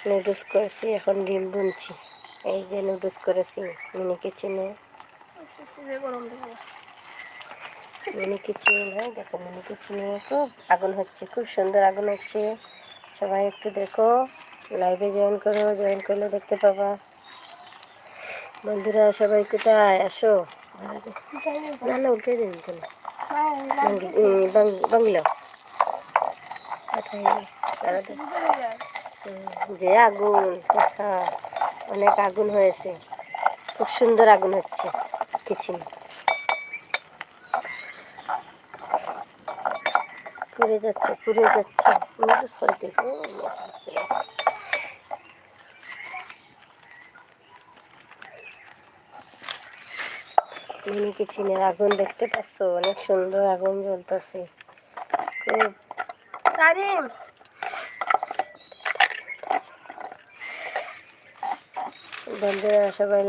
Noodles করেছি, এখন ডিম বুনছি। এই যে নুডলস করেছি মিনি কিচেনে। মিনি কিচেন, হ্যাঁ দেখো মিনি কিচেনে খুব আগুন হচ্ছে, খুব সুন্দর আগুন হচ্ছে। সবাই একটু দেখো, লাইভে জয়েন করো, জয়েন করলে দেখতে পাবা। বন্ধুরা সবাই কোথায় আসো? না না উঠে দিন কেন বাংলা যে আগুন, অনেক আগুন হয়েছে, খুব সুন্দর আগুন হচ্ছে কিচেন। পুড়ে যাচ্ছে, পুড়ে যাচ্ছে, মিনি কিচেনের আগুন দেখতে পাচ্ছ, অনেক সুন্দর আগুন জ্বলতেছে। খুব বন্ধুরা সবাই